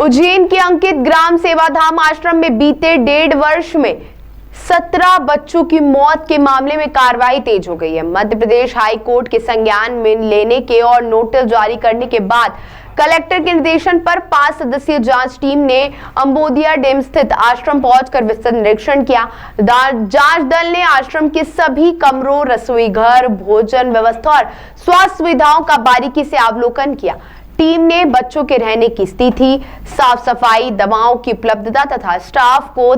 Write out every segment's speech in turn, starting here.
उज्जैन के अंकित ग्राम सेवाधाम आश्रम में बीते 1.5 वर्ष में 17 बच्चों की मौत के मामले में कार्रवाई तेज हो गई है। मध्य प्रदेश हाई कोर्ट के संज्ञान में लेने के और नोटिस जारी करने के बाद कलेक्टर के निर्देशन पर 5 सदस्यीय जांच टीम ने अंबोदिया डैम स्थित आश्रम पहुंचकर विस्तृत निरीक्षण किया। जांच दल ने आश्रम के सभी कमरों, रसोई घर, भोजन व्यवस्था और स्वास्थ्य सुविधाओं का बारीकी से अवलोकन किया। टीम ने बच्चों के रहने की स्थिति, साफ सफाई, दवाओं की उपलब्धता तथा स्टाफ को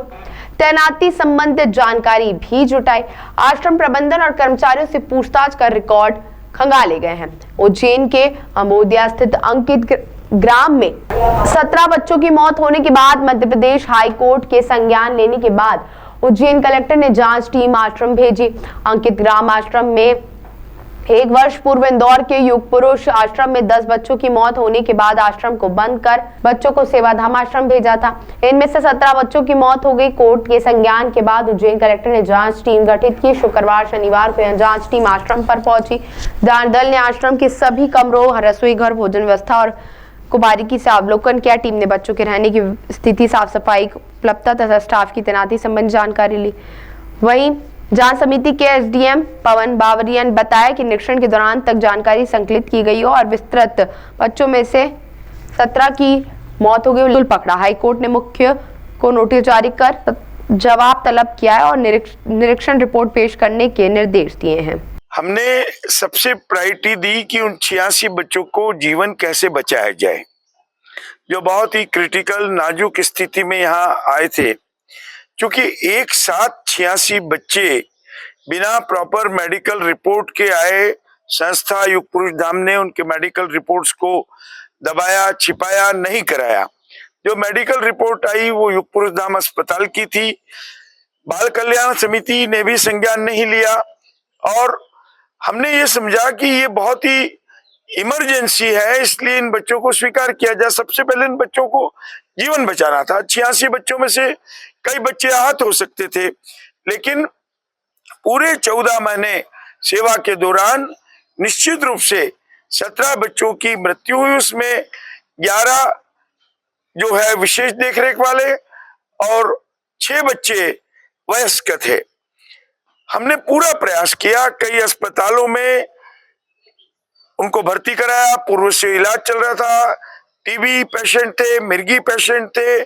तैनाती संबंधित जानकारी भी जुटाई। आश्रम प्रबंधन और कर्मचारियों से पूछताछ कर रिकॉर्ड खंगाले गए हैं। उज्जैन के अम्बोदिया स्थित अंकित ग्राम में 17 बच्चों की मौत होने के बाद मध्य प्रदेश हाई कोर्ट के संज्ञान लेने के बाद उज्जैन कलेक्टर ने जांच टीम आश्रम भेजी। अंकित ग्राम आश्रम में 1 वर्ष पूर्व इंदौर के युग पुरुष आश्रम में 10 बच्चों की मौत होने के बाद आश्रम को बंद कर बच्चों को सेवाधाम आश्रम भेजा था। इनमें से 17 बच्चों की मौत हो गई। कोर्ट के संज्ञान के बाद उज्जैन कलेक्टर ने जांच टीम गठित की। शुक्रवार शनिवार को यह जांच टीम आश्रम पर पहुंची। जांच दल ने आश्रम के सभी कमरों, रसोई घर, भोजन व्यवस्था और को बारीकी से अवलोकन किया। टीम ने बच्चों के रहने की स्थिति, साफ सफाई, उपलब्धता तथा स्टाफ की तैनाती संबंधी जानकारी ली। वहीं जांच समिति के एसडीएम पवन बावरिया ने बताया कि निरीक्षण के दौरान तक जानकारी संकलित की गई और विस्तृत बच्चों में से 17 की मौत हो गई। पकड़ा। हाईकोर्ट ने मुख्य को नोटिस जारी कर जवाब तलब किया है और निरीक्षण रिपोर्ट पेश करने के निर्देश दिए हैं। हमने सबसे प्रायोरिटी दी कि उन 86 बच्चों को जीवन कैसे बचाया जाए, जो बहुत ही क्रिटिकल नाजुक स्थिति में यहाँ आए थे। क्योंकि एक साथ 86 बच्चे बिना प्रॉपर मेडिकल रिपोर्ट के आए, संस्था युग पुरुष धाम ने उनके मेडिकल रिपोर्ट्स को दबाया, छिपाया, नहीं कराया। जो मेडिकल रिपोर्ट आई वो युग पुरुष धाम अस्पताल की थी। बाल कल्याण समिति ने भी संज्ञान नहीं लिया और हमने ये समझा कि ये बहुत ही इमरजेंसी है, इसलिए इन बच्चों को स्वीकार किया जाए। सबसे पहले इन बच्चों को जीवन बचाना था। 86 बच्चों में से कई बच्चे आहत हो सकते थे, लेकिन पूरे 14 महीने सेवा के दौरान निश्चित रूप से 17 बच्चों की मृत्यु हुई। उसमें 11 जो है विशेष देखरेख वाले और 6 बच्चे वयस्क थे। हमने पूरा प्रयास किया, कई अस्पतालों में उनको भर्ती कराया, पूर्व से इलाज चल रहा था। टीबी पेशेंट थे, मिर्गी पेशेंट थे,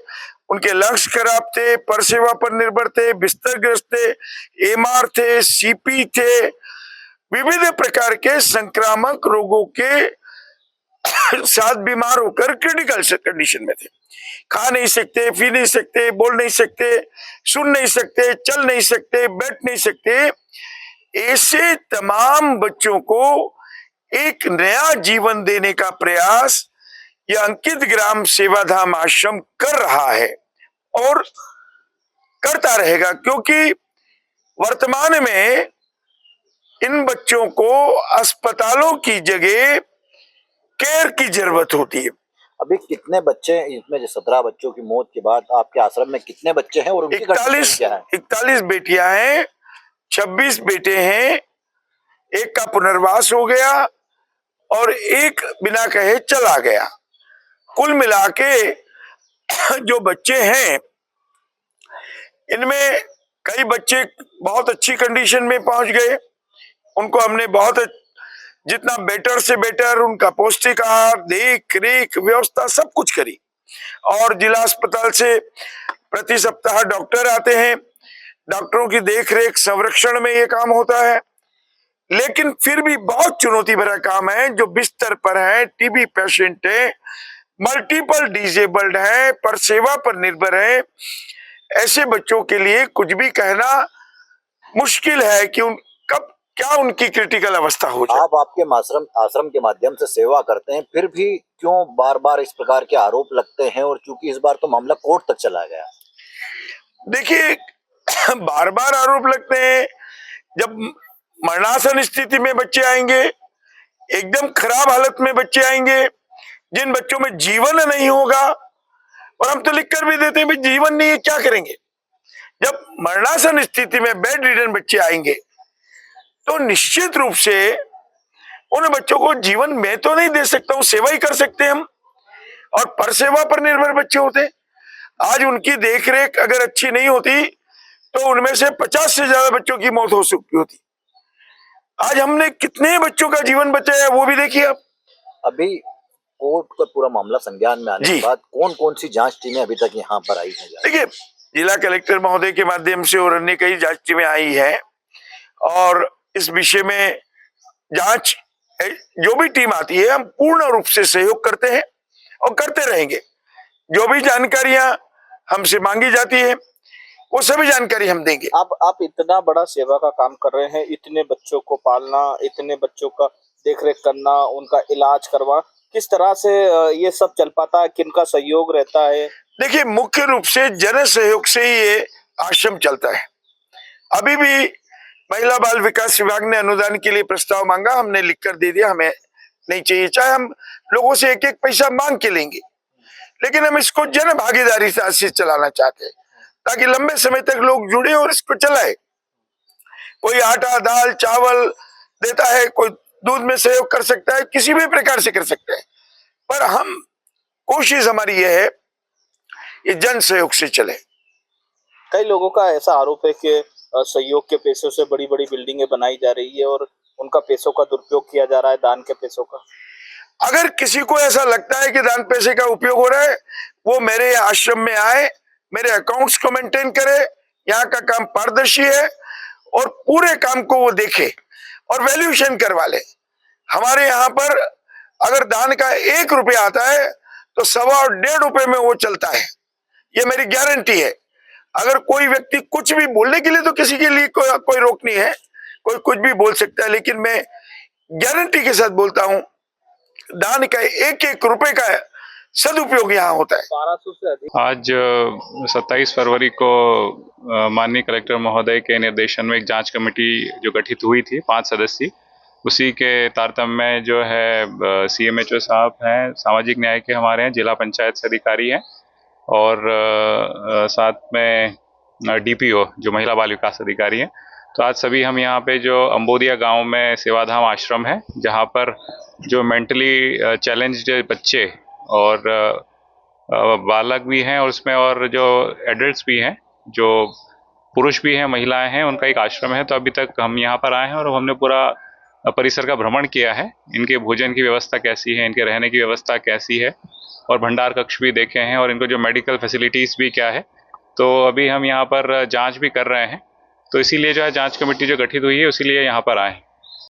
उनके लंग्स खराब थे, परसेवा पर निर्भर थे, बिस्तरग्रस्त थे, एमआर थे, सीपी थे, विविध प्रकार के संक्रामक रोगों के साथ बीमार होकर क्रिटिकल कंडीशन में थे। खा नहीं सकते, पी नहीं सकते, बोल नहीं सकते, सुन नहीं सकते, चल नहीं सकते, बैठ नहीं सकते। ऐसे तमाम बच्चों को एक नया जीवन देने का प्रयास यह अंकित ग्राम सेवाधाम आश्रम कर रहा है और करता रहेगा, क्योंकि वर्तमान में इन बच्चों को अस्पतालों की जगह केयर की जरूरत होती है। अभी कितने बच्चे, इसमें 17 बच्चों की मौत के बाद आपके आश्रम में कितने बच्चे हैं और उनकी 41 बेटियां हैं, 26 बेटे हैं, एक का पुनर्वास हो गया और एक बिना कहे चला गया। कुल मिला के जो बच्चे हैं, इनमें कई बच्चे बहुत अच्छी कंडीशन में पहुंच गए। उनको हमने बहुत जितना बेटर से बेटर उनका पौष्टिक आहार, देख रेख व्यवस्था सब कुछ करी और जिला अस्पताल से प्रति सप्ताह डॉक्टर आते हैं। डॉक्टरों की देख रेख संरक्षण में ये काम होता है, लेकिन फिर भी बहुत चुनौती भरा काम है। जो बिस्तर पर है, टीबी पेशेंट है, मल्टीपल डिसेबल्ड है, पर सेवा पर निर्भर है, ऐसे बच्चों के लिए कुछ भी कहना मुश्किल है कि कब क्या उनकी क्रिटिकल अवस्था हो जाए। आप आपके आश्रम के माध्यम से सेवा करते हैं, फिर भी क्यों बार बार इस प्रकार के आरोप लगते हैं? और चूंकि इस बार तो मामला कोर्ट तक चला गया। देखिए, बार बार आरोप लगते हैं। जब मरणासन स्थिति में बच्चे आएंगे, एकदम खराब हालत में बच्चे आएंगे, जिन बच्चों में जीवन नहीं होगा, और हम तो लिख कर भी देते हैं जीवन नहीं है, क्या करेंगे? जब मरणासन स्थिति में बेड रिडन बच्चे आएंगे तो निश्चित रूप से उन बच्चों को जीवन मैं तो नहीं दे सकता हूं, सेवा ही कर सकते हम। और परसेवा पर निर्भर बच्चे होते हैं। आज उनकी देखरेख अगर अच्छी नहीं होती तो उनमें से 50 से ज्यादा बच्चों की मौत हो सकती होती। आज हमने कितने बच्चों का जीवन बचाया वो भी देखिए आप। अभी कोर्ट का पूरा मामला संज्ञान में आने के बाद कौन कौन सी जांच टीमें अभी तक यहाँ पर आई हैं? देखिए, जिला कलेक्टर महोदय के माध्यम से और अन्य कई जांच टीमें आई है और इस विषय में जांच जो भी टीम आती है हम पूर्ण रूप से सहयोग करते हैं और करते रहेंगे। जो भी जानकारियां हमसे मांगी जाती है वो सभी जानकारी हम देंगे। आप इतना बड़ा सेवा का काम कर रहे हैं, इतने बच्चों को पालना, इतने बच्चों का देखरेख करना, उनका इलाज करवा, किस तरह से ये सब चल पाता है? किनका सहयोग रहता है? देखिए, मुख्य रूप से जन सहयोग से ही ये आश्रम चलता है। अभी भी महिला बाल विकास विभाग ने अनुदान के लिए प्रस्ताव मांगा, हमने लिखकर दे दिया, हमें नहीं चाहिए। चाहे हम लोगों से एक एक पैसा मांग के लेंगे, लेकिन हम इसको जन भागीदारी से चलाना चाहते हैं ताकि लंबे समय तक लोग जुड़े और इसको चलाए। कोई आटा दाल चावल देता है, कोई दूध में सहयोग कर सकता है, किसी भी प्रकार से कर सकता है, पर हम कोशिश हमारी यह है ये जन सहयोग से चले। कई लोगों का ऐसा आरोप है कि सहयोग के पैसों से बड़ी बड़ी बिल्डिंगें बनाई जा रही है और उनका पैसों का दुरुपयोग किया जा रहा है, दान के पैसों का। अगर किसी को ऐसा लगता है कि दान पैसे का उपयोग हो रहा है, वो मेरे आश्रम में आए, मेरे अकाउंट्स को मेंटेन करे। यहाँ का काम पारदर्शी है और पूरे काम को वो देखे और वैल्यूएशन करवा ले। हमारे यहाँ पर अगर दान का 1 रुपया आता है तो 1.25 और 1.5 रुपए में वो चलता है, ये मेरी गारंटी है। अगर कोई व्यक्ति कुछ भी बोलने के लिए तो किसी के लिए कोई रोक नहीं है, कोई कुछ भी बोल सकता है, लेकिन मैं गारंटी के साथ बोलता हूं दान का 1-1 रुपए का सदुपयोग यहाँ होता है। 1200 से अधिक। आज 27 फरवरी को माननीय कलेक्टर महोदय के निर्देशन में एक जांच कमेटी जो गठित हुई थी 5 सदस्यीय, उसी के तारतम्य में जो है CMHO साहब हैं, सामाजिक न्याय के हमारे हैं, जिला पंचायत से अधिकारी हैं और साथ में DPO जो महिला बाल विकास अधिकारी हैं। तो आज सभी हम यहाँ पे जो अंबोदिया गांव में सेवाधाम आश्रम है, जहाँ पर जो मेंटली चैलेंज्ड बच्चे और बालक भी हैं और उसमें और जो एडल्ट्स भी हैं, जो पुरुष भी हैं, महिलाएं हैं, उनका एक आश्रम है। तो अभी तक हम यहाँ पर आए हैं और हमने पूरा परिसर का भ्रमण किया है। इनके भोजन की व्यवस्था कैसी है, इनके रहने की व्यवस्था कैसी है और भंडार कक्ष भी देखे हैं और इनको जो मेडिकल फैसिलिटीज़ भी क्या है। तो अभी हम यहाँ पर जांच भी कर रहे हैं, तो इसीलिए जो है जांच कमेटी जो गठित हुई है, इसीलिए यहाँ पर आए हैं।